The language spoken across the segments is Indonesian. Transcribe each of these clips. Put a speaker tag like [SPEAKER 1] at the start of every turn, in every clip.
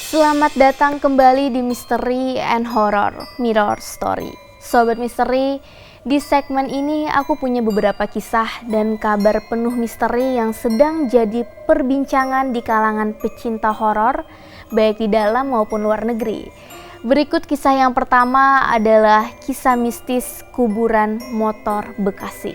[SPEAKER 1] Selamat datang kembali di Misteri and Horror Mirror Story. Sobat Misteri, di segmen ini aku punya beberapa kisah dan kabar penuh misteri yang sedang jadi perbincangan di kalangan pecinta horor, baik di dalam maupun luar negeri. Berikut kisah yang pertama adalah kisah mistis kuburan motor Bekasi.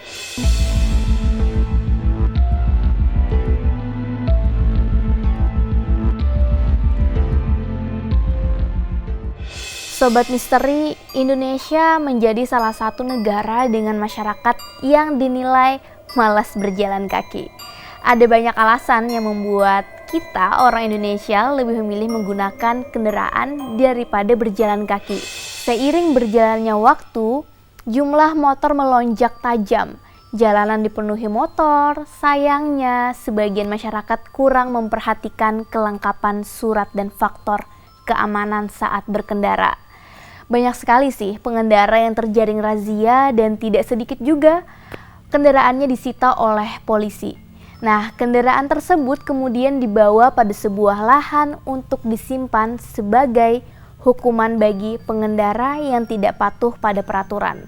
[SPEAKER 1] Sobat Misteri, Indonesia menjadi salah satu negara dengan masyarakat yang dinilai malas berjalan kaki. Ada banyak alasan yang membuat kita orang Indonesia lebih memilih menggunakan kendaraan daripada berjalan kaki. Seiring berjalannya waktu, jumlah motor melonjak tajam. Jalanan dipenuhi motor, sayangnya sebagian masyarakat kurang memperhatikan kelengkapan surat dan faktor keamanan saat berkendara. Banyak sekali sih pengendara yang terjaring razia dan tidak sedikit juga kendaraannya disita oleh polisi. Nah, kendaraan tersebut kemudian dibawa pada sebuah lahan untuk disimpan sebagai hukuman bagi pengendara yang tidak patuh pada peraturan.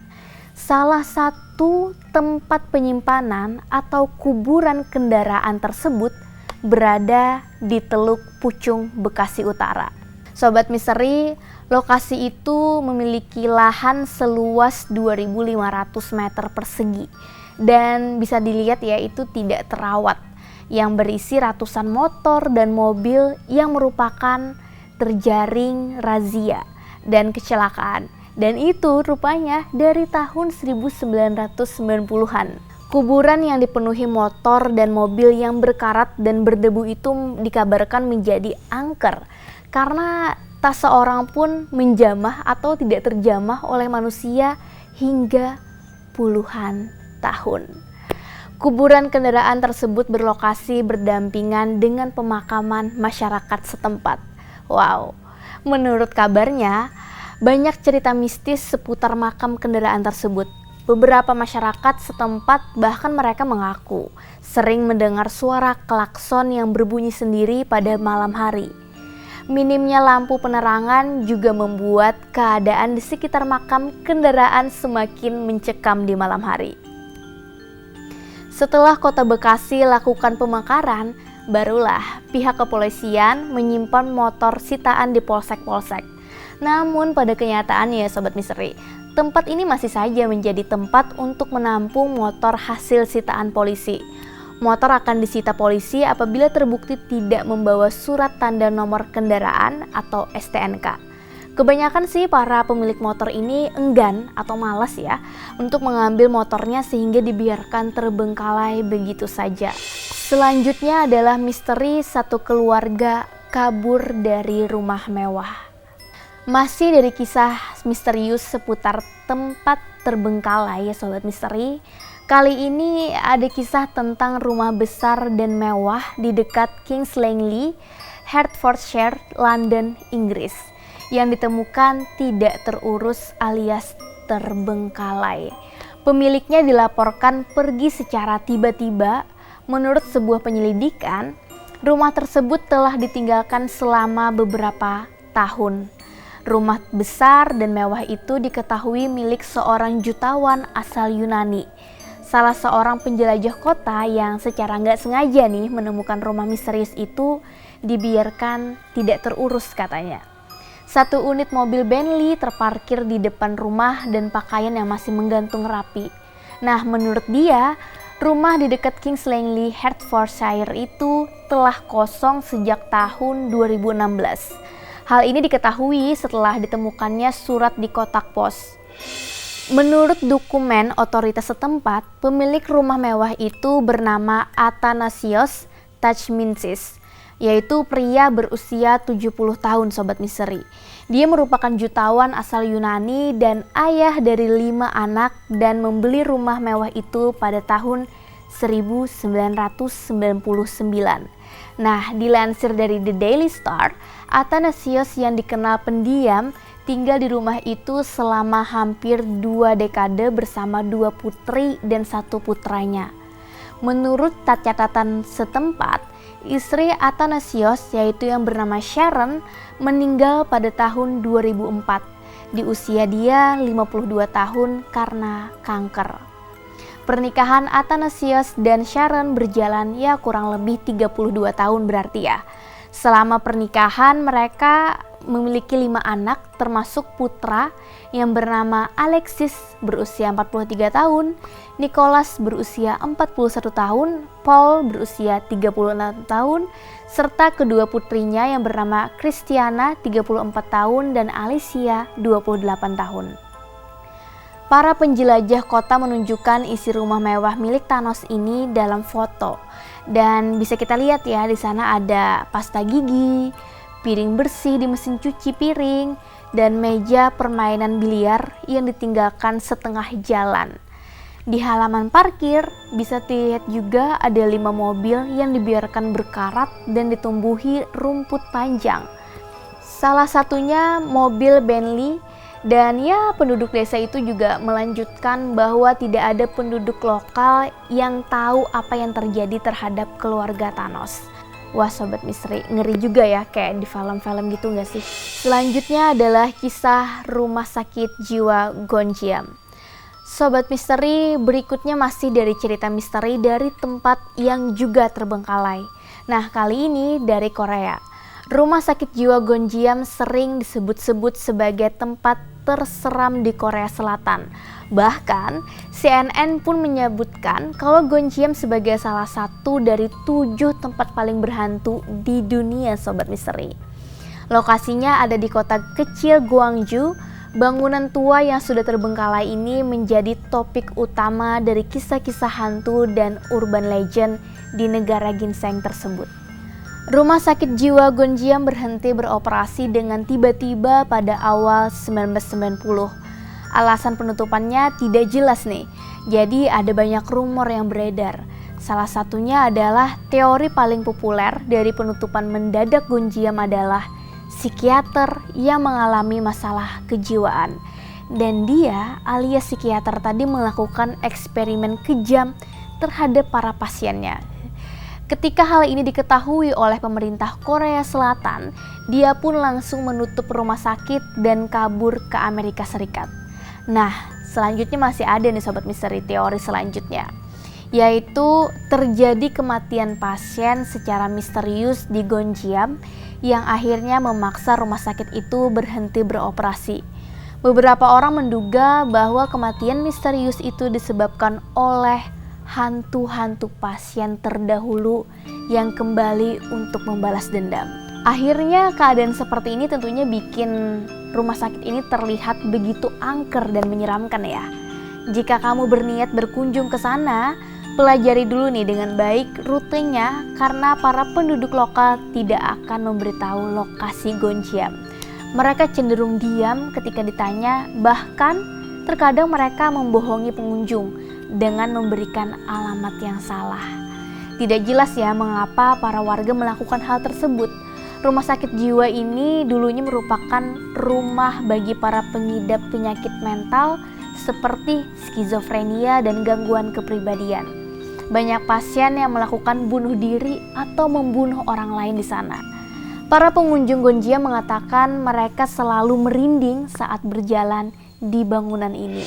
[SPEAKER 1] Salah satu tempat penyimpanan atau kuburan kendaraan tersebut berada di Teluk Pucung, Bekasi Utara. Sobat Misteri, lokasi itu memiliki lahan seluas 2.500 meter persegi dan bisa dilihat ya itu tidak terawat, yang berisi ratusan motor dan mobil yang merupakan terjaring razia dan kecelakaan, dan itu rupanya dari tahun 1990-an. Kuburan yang dipenuhi motor dan mobil yang berkarat dan berdebu itu dikabarkan menjadi angker karena tak seorang pun menjamah atau tidak terjamah oleh manusia hingga puluhan tahun. Kuburan kendaraan tersebut berlokasi berdampingan dengan pemakaman masyarakat setempat. Wow, menurut kabarnya banyak cerita mistis seputar makam kendaraan tersebut. Beberapa masyarakat setempat bahkan mereka mengaku sering mendengar suara klakson yang berbunyi sendiri pada malam hari. Minimnya lampu penerangan juga membuat keadaan di sekitar makam kendaraan semakin mencekam di malam hari. Setelah Kota Bekasi lakukan pemekaran, barulah pihak kepolisian menyimpan motor sitaan di polsek-polsek. Namun pada kenyataannya Sobat Misteri, tempat ini masih saja menjadi tempat untuk menampung motor hasil sitaan polisi. Motor akan disita polisi apabila terbukti tidak membawa surat tanda nomor kendaraan atau STNK. Kebanyakan sih para pemilik motor ini enggan atau malas ya untuk mengambil motornya sehingga dibiarkan terbengkalai begitu saja. Selanjutnya adalah misteri satu keluarga kabur dari rumah mewah. Masih dari kisah misterius seputar tempat terbengkalai ya Sobat Misteri. Kali ini ada kisah tentang rumah besar dan mewah di dekat Kings Langley, Hertfordshire, London, Inggris, yang ditemukan tidak terurus alias terbengkalai. Pemiliknya dilaporkan pergi secara tiba-tiba. Menurut sebuah penyelidikan, rumah tersebut telah ditinggalkan selama beberapa tahun. Rumah besar dan mewah itu diketahui milik seorang jutawan asal Yunani. Salah seorang penjelajah kota yang secara nggak sengaja nih menemukan rumah misterius itu dibiarkan tidak terurus katanya. Satu unit mobil Bentley terparkir di depan rumah dan pakaian yang masih menggantung rapi. Nah, menurut dia, rumah di dekat Kings Langley, Hertfordshire itu telah kosong sejak tahun 2016. Hal ini diketahui setelah ditemukannya surat di kotak pos. Menurut dokumen otoritas setempat, pemilik rumah mewah itu bernama Athanasios Tachminsis, yaitu pria berusia 70 tahun Sobat Misteri. Dia merupakan jutawan asal Yunani dan ayah dari 5 anak dan membeli rumah mewah itu pada tahun 1999. Nah, dilansir dari The Daily Star, Athanasios yang dikenal pendiam tinggal di rumah itu selama hampir 2 dekade bersama 2 putri dan 1 putranya. Menurut catatan setempat, Istri Athanasios, yaitu yang bernama Sharon, meninggal pada tahun 2004. Di usia dia 52 tahun karena kanker. Pernikahan Athanasios dan Sharon berjalan ya kurang lebih 32 tahun berarti ya. Selama pernikahan mereka memiliki 5 anak termasuk putra yang bernama Alexis berusia 43 tahun, Nicholas berusia 41 tahun, Paul berusia 36 tahun, serta kedua putrinya yang bernama Christiana 34 tahun dan Alicia 28 tahun. Para penjelajah kota menunjukkan isi rumah mewah milik Thanos ini dalam foto. Dan bisa kita lihat ya, di sana ada pasta gigi, piring bersih di mesin cuci piring, dan meja permainan biliar yang ditinggalkan setengah jalan. Di halaman parkir bisa dilihat juga ada 5 mobil yang dibiarkan berkarat dan ditumbuhi rumput panjang. Salah satunya mobil Bentley. Dan ya, penduduk desa itu juga melanjutkan bahwa tidak ada penduduk lokal yang tahu apa yang terjadi terhadap keluarga Thanos. Wah Sobat Misteri, ngeri juga ya, kayak di film-film gitu gak sih? Selanjutnya adalah kisah rumah sakit jiwa Gonjiam. Sobat Misteri, berikutnya masih dari cerita misteri dari tempat yang juga terbengkalai. Nah, kali ini dari Korea. Rumah sakit jiwa Gonjiam sering disebut-sebut sebagai tempat terseram di Korea Selatan. Bahkan CNN pun menyebutkan kalau Gonjiam sebagai salah satu dari 7 tempat paling berhantu di dunia Sobat Misteri. Lokasinya ada di kota kecil Gwangju. Bangunan tua yang sudah terbengkalai ini menjadi topik utama dari kisah-kisah hantu dan urban legend di negara ginseng tersebut. Rumah sakit jiwa Gonjiam berhenti beroperasi dengan tiba-tiba pada awal 1990. Alasan penutupannya tidak jelas nih, jadi ada banyak rumor yang beredar. Salah satunya adalah teori paling populer dari penutupan mendadak Gonjiam adalah psikiater yang mengalami masalah kejiwaan. Dan dia alias psikiater tadi melakukan eksperimen kejam terhadap para pasiennya. Ketika hal ini diketahui oleh pemerintah Korea Selatan, dia pun langsung menutup rumah sakit dan kabur ke Amerika Serikat. Nah, selanjutnya masih ada nih Sobat Misteri teori selanjutnya, yaitu terjadi kematian pasien secara misterius di Gonjiam yang akhirnya memaksa rumah sakit itu berhenti beroperasi. Beberapa orang menduga bahwa kematian misterius itu disebabkan oleh hantu-hantu pasien terdahulu yang kembali untuk membalas dendam. Akhirnya keadaan seperti ini tentunya bikin rumah sakit ini terlihat begitu angker dan menyeramkan ya. Jika kamu berniat berkunjung ke sana, pelajari dulu nih dengan baik rutenya karena para penduduk lokal tidak akan memberitahu lokasi Gonjiam. Mereka cenderung diam ketika ditanya, bahkan terkadang mereka membohongi pengunjung dengan memberikan alamat yang salah. Tidak jelas ya mengapa para warga melakukan hal tersebut. Rumah sakit jiwa ini dulunya merupakan rumah bagi para pengidap penyakit mental seperti skizofrenia dan gangguan kepribadian. Banyak pasien yang melakukan bunuh diri atau membunuh orang lain di sana. Para pengunjung Gonjiam mengatakan mereka selalu merinding saat berjalan di bangunan ini.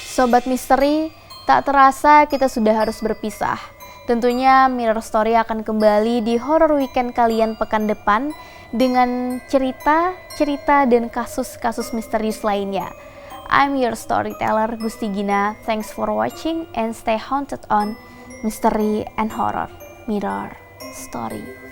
[SPEAKER 1] Sobat Misteri, tak terasa kita sudah harus berpisah. Tentunya Mirror Story akan kembali di Horror Weekend kalian pekan depan dengan cerita dan kasus-kasus misterius lainnya. I'm your storyteller Gusti Gina. Thanks for watching and stay haunted on Mystery and Horror Mirror Story.